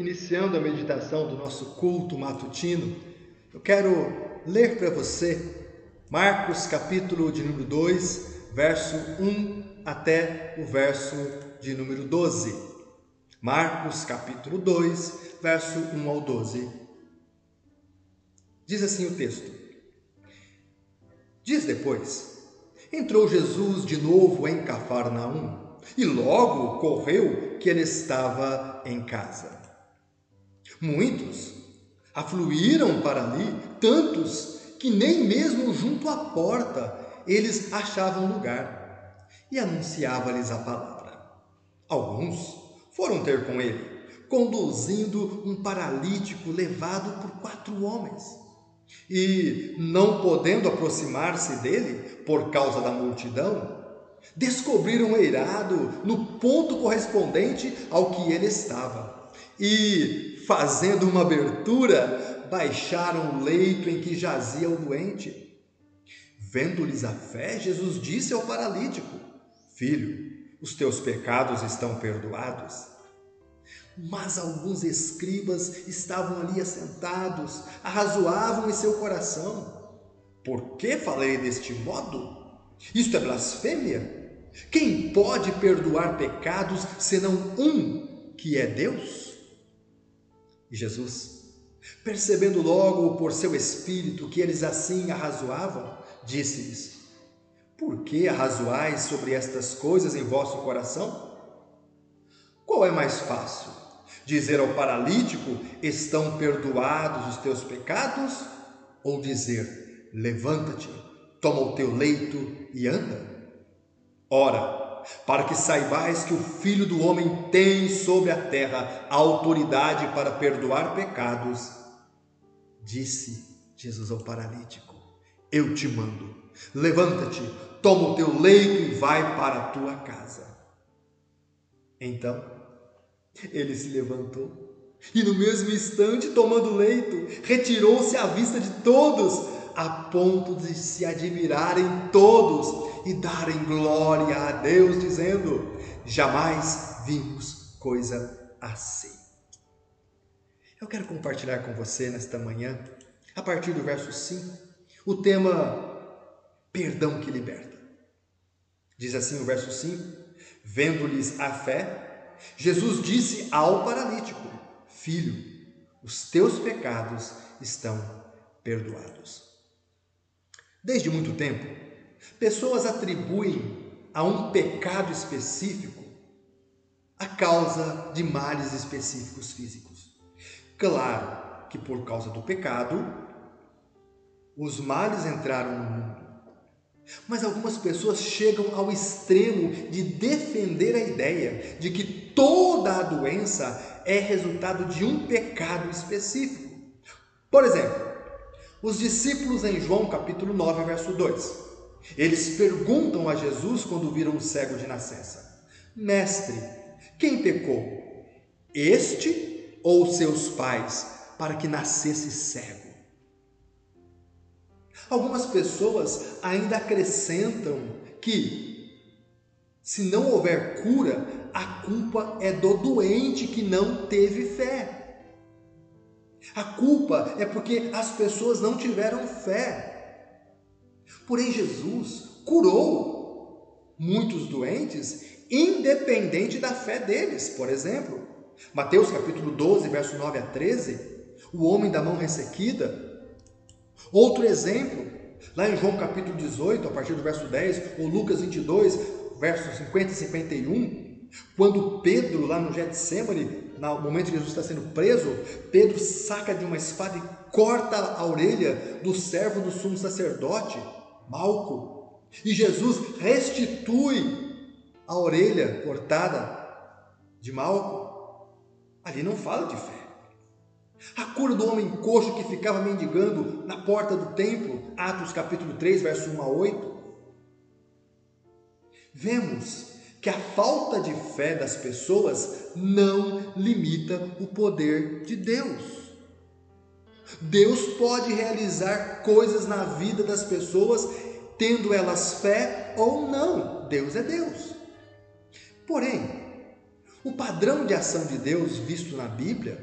iniciando a meditação do nosso culto matutino, eu quero ler para você Marcos capítulo de número 2, verso 1 até o verso de número 12. Marcos capítulo 2, verso 1 ao 12. Diz assim o texto: Dias depois, entrou Jesus de novo em Cafarnaum, e logo correu que ele estava em casa. Muitos afluíram para ali, tantos que nem mesmo junto à porta eles achavam lugar, e anunciava-lhes a palavra. Alguns foram ter com ele, conduzindo um paralítico levado por 4 homens. E, não podendo aproximar-se dele por causa da multidão, descobriram um eirado no ponto correspondente ao que ele estava. E, fazendo uma abertura, baixaram o leito em que jazia o doente. Vendo-lhes a fé, Jesus disse ao paralítico: Filho, os teus pecados estão perdoados. Mas alguns escribas estavam ali assentados, arrazoavam em seu coração: Por que falei deste modo? Isto é blasfêmia? Quem pode perdoar pecados senão um, que é Deus? E Jesus, percebendo logo por seu espírito que eles assim arrazoavam, disse-lhes: Por que arrazoais sobre estas coisas em vosso coração? Qual é mais fácil? Dizer ao paralítico: Estão perdoados os teus pecados? Ou dizer: Levanta-te, toma o teu leito e anda? Ora, para que saibais que o Filho do Homem tem sobre a terra autoridade para perdoar pecados, disse Jesus ao paralítico: Eu te mando, levanta-te, toma o teu leito e vai para a tua casa. Então, ele se levantou e, no mesmo instante, tomando o leito, retirou-se à vista de todos, a ponto de se admirarem todos e darem glória a Deus, dizendo: Jamais vimos coisa assim. Eu quero compartilhar com você nesta manhã, a partir do verso 5, o tema perdão que liberta. Diz assim o verso 5: Vendo-lhes a fé, Jesus disse ao paralítico: Filho, os teus pecados estão perdoados. Desde muito tempo, pessoas atribuem a um pecado específico a causa de males específicos físicos. Claro que por causa do pecado, os males entraram no mundo. Mas algumas pessoas chegam ao extremo de defender a ideia de que toda a doença é resultado de um pecado específico. Por exemplo, os discípulos em João capítulo 9, verso 2. Eles perguntam a Jesus quando viram um cego de nascença: Mestre, quem pecou? Este ou seus pais, para que nascesse cego? Algumas pessoas ainda acrescentam que, se não houver cura, a culpa é do doente que não teve fé. A culpa é porque as pessoas não tiveram fé. Porém, Jesus curou muitos doentes, independente da fé deles. Por exemplo, Mateus capítulo 12, verso 9 a 13, o homem da mão ressequida. Outro exemplo, lá em João capítulo 18, a partir do verso 10, ou Lucas 22, versos 50 e 51, quando Pedro, lá no Getsêmani, no momento que Jesus está sendo preso, Pedro saca de uma espada e corta a orelha do servo do sumo sacerdote, Malco, e Jesus restitui a orelha cortada de Malco. Ali não fala de fé. A cura do homem coxo que ficava mendigando na porta do templo, Atos capítulo 3, verso 1 a 8. Vemos que a falta de fé das pessoas não limita o poder de Deus. Deus pode realizar coisas na vida das pessoas, tendo elas fé ou não. Deus é Deus. Porém, o padrão de ação de Deus visto na Bíblia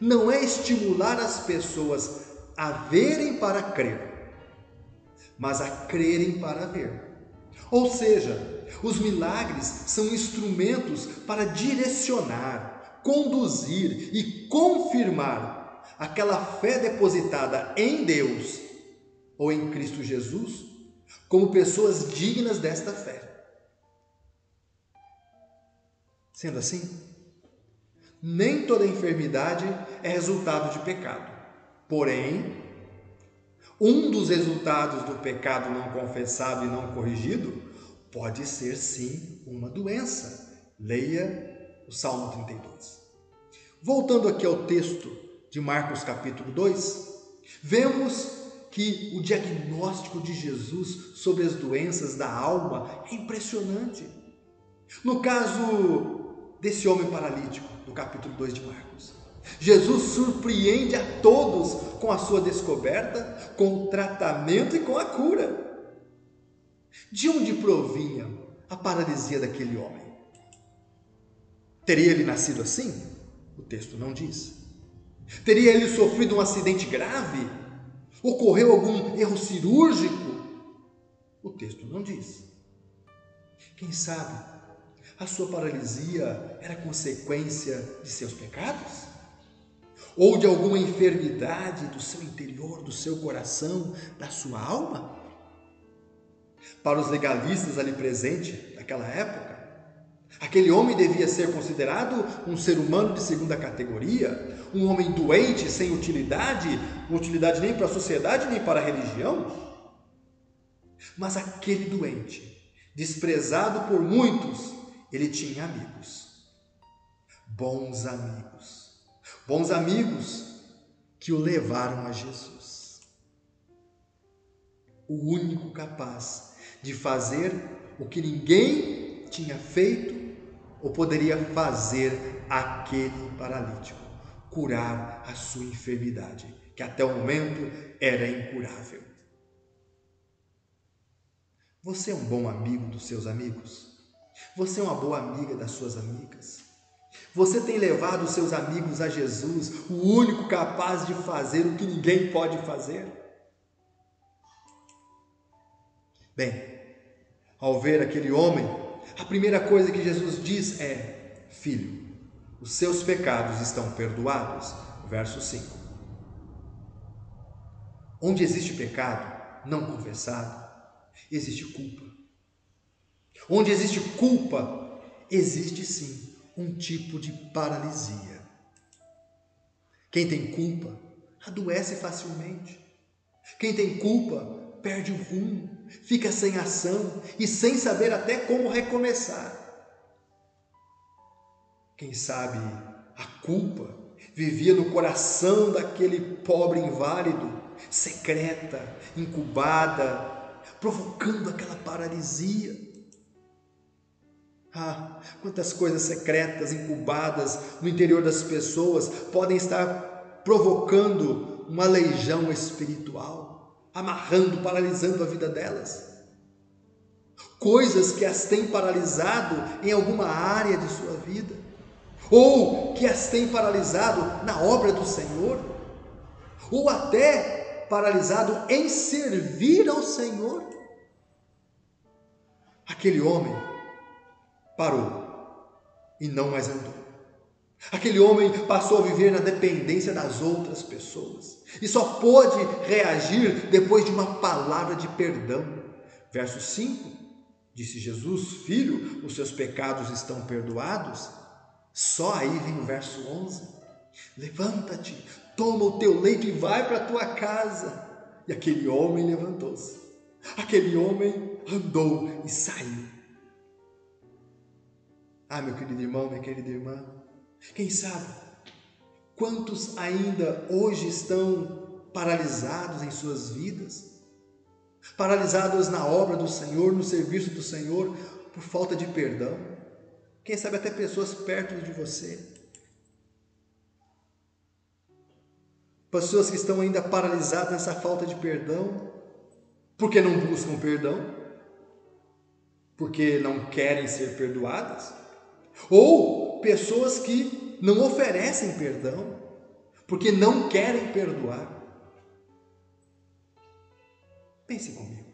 não é estimular as pessoas a verem para crer, mas a crerem para ver. Ou seja, os milagres são instrumentos para direcionar, conduzir e confirmar aquela fé depositada em Deus ou em Cristo Jesus como pessoas dignas desta fé. Sendo assim, nem toda enfermidade é resultado de pecado. Porém, um dos resultados do pecado não confessado e não corrigido pode ser sim uma doença. Leia o Salmo 32. Voltando aqui ao texto de Marcos capítulo 2, vemos que o diagnóstico de Jesus sobre as doenças da alma é impressionante. No caso desse homem paralítico, do capítulo 2 de Marcos, Jesus surpreende a todos com a sua descoberta, com o tratamento e com a cura. De onde provinha a paralisia daquele homem? Teria ele nascido assim? O texto não diz. Teria ele sofrido um acidente grave? Ocorreu algum erro cirúrgico? O texto não diz. Quem sabe a sua paralisia era consequência de seus pecados? Ou de alguma enfermidade do seu interior, do seu coração, da sua alma? Para os legalistas ali presentes naquela época, aquele homem devia ser considerado um ser humano de segunda categoria, um homem doente, sem utilidade, não utilidade nem para a sociedade, nem para a religião. Mas aquele doente, desprezado por muitos, ele tinha amigos, bons amigos que o levaram a Jesus, o único capaz de fazer o que ninguém tinha feito ou poderia fazer aquele paralítico, curar a sua enfermidade, que até o momento era incurável. Você é um bom amigo dos seus amigos? Você é uma boa amiga das suas amigas? Você tem levado os seus amigos a Jesus, o único capaz de fazer o que ninguém pode fazer? Bem, ao ver aquele homem, a primeira coisa que Jesus diz é: filho, os seus pecados estão perdoados. Verso 5. Onde existe pecado não confessado, existe culpa. Onde existe culpa, existe sim um tipo de paralisia. Quem tem culpa adoece facilmente. Quem tem culpa perde o rumo, fica sem ação e sem saber até como recomeçar. Quem sabe a culpa vivia no coração daquele pobre inválido, secreta, incubada, provocando aquela paralisia. Ah, quantas coisas secretas, incubadas no interior das pessoas podem estar provocando uma legião espiritual, amarrando, paralisando a vida delas. Coisas que as têm paralisado em alguma área de sua vida, ou que as têm paralisado na obra do Senhor, ou até paralisado em servir ao Senhor. Aquele homem parou e não mais andou. Aquele homem passou a viver na dependência das outras pessoas e só pôde reagir depois de uma palavra de perdão. Verso 5, disse Jesus: filho, os seus pecados estão perdoados. Só aí vem o verso 11: levanta-te, toma o teu leito e vai para a tua casa. E aquele homem levantou-se, aquele homem andou e saiu. Ah, meu querido irmão, minha querida irmã, quem sabe quantos ainda hoje estão paralisados em suas vidas, paralisados na obra do Senhor, no serviço do Senhor, por falta de perdão. Quem sabe até pessoas perto de você, pessoas que estão ainda paralisadas nessa falta de perdão, porque não buscam perdão, porque não querem ser perdoadas, ou pessoas que não oferecem perdão, porque não querem perdoar. Pense comigo.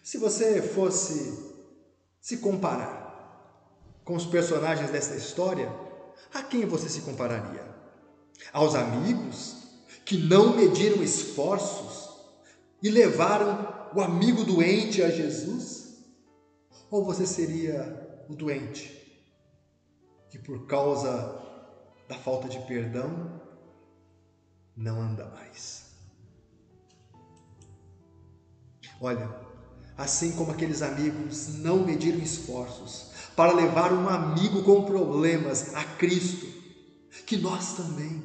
Se você fosse se comparar com os personagens dessa história, a quem você se compararia? Aos amigos que não mediram esforços e levaram o amigo doente a Jesus? Ou você seria o doente que, por causa da falta de perdão, não anda mais? Olha, assim como aqueles amigos não mediram esforços para levar um amigo com problemas a Cristo, que nós também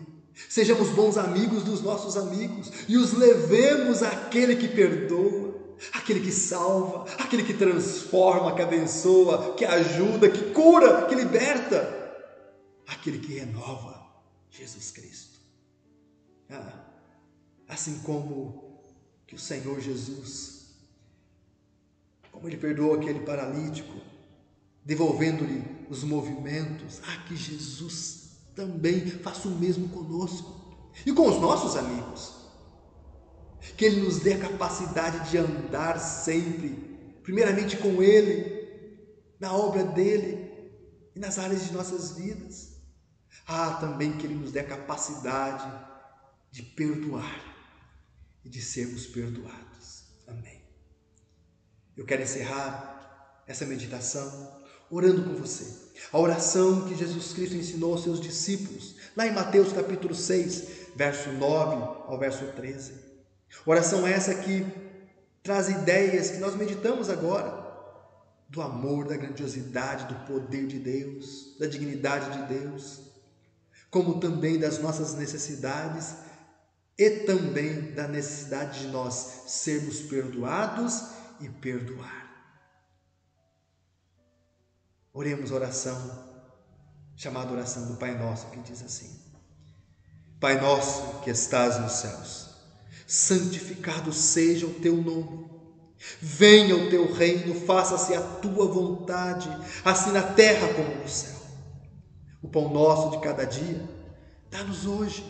sejamos bons amigos dos nossos amigos e os levemos àquele que perdoa, aquele que salva, aquele que transforma, que abençoa, que ajuda, que cura, que liberta, aquele que renova, Jesus Cristo. Assim como que o Senhor Jesus, como Ele perdoou aquele paralítico, devolvendo-lhe os movimentos, que Jesus também faça o mesmo conosco e com os nossos amigos. Que Ele nos dê a capacidade de andar sempre, primeiramente com Ele, na obra dEle e nas áreas de nossas vidas. Também que Ele nos dê a capacidade de perdoar e de sermos perdoados. Amém. Eu quero encerrar essa meditação orando com você. A oração que Jesus Cristo ensinou aos seus discípulos, lá em Mateus capítulo 6, verso 9 ao verso 13. Oração essa que traz ideias que nós meditamos agora, do amor, da grandiosidade, do poder de Deus, da dignidade de Deus, como também das nossas necessidades e também da necessidade de nós sermos perdoados e perdoar. Oremos a oração, chamada oração do Pai Nosso, que diz assim: Pai nosso que estás nos céus, santificado seja o teu nome. Venha o teu reino, faça-se a tua vontade, assim na terra como no céu. O pão nosso de cada dia, dá-nos hoje.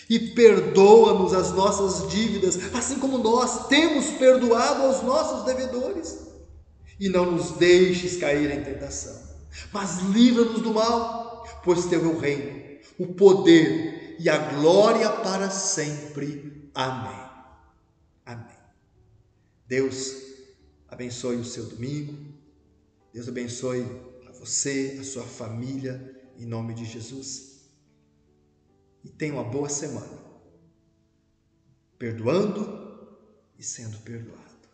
E perdoa-nos as nossas dívidas, assim como nós temos perdoado aos nossos devedores. E não nos deixes cair em tentação, mas livra-nos do mal, pois teu é o reino, o poder e a glória para sempre. Amém. Amém. Deus abençoe o seu domingo. Deus abençoe a você, a sua família, em nome de Jesus. E tenha uma boa semana, perdoando e sendo perdoado.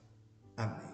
Amém.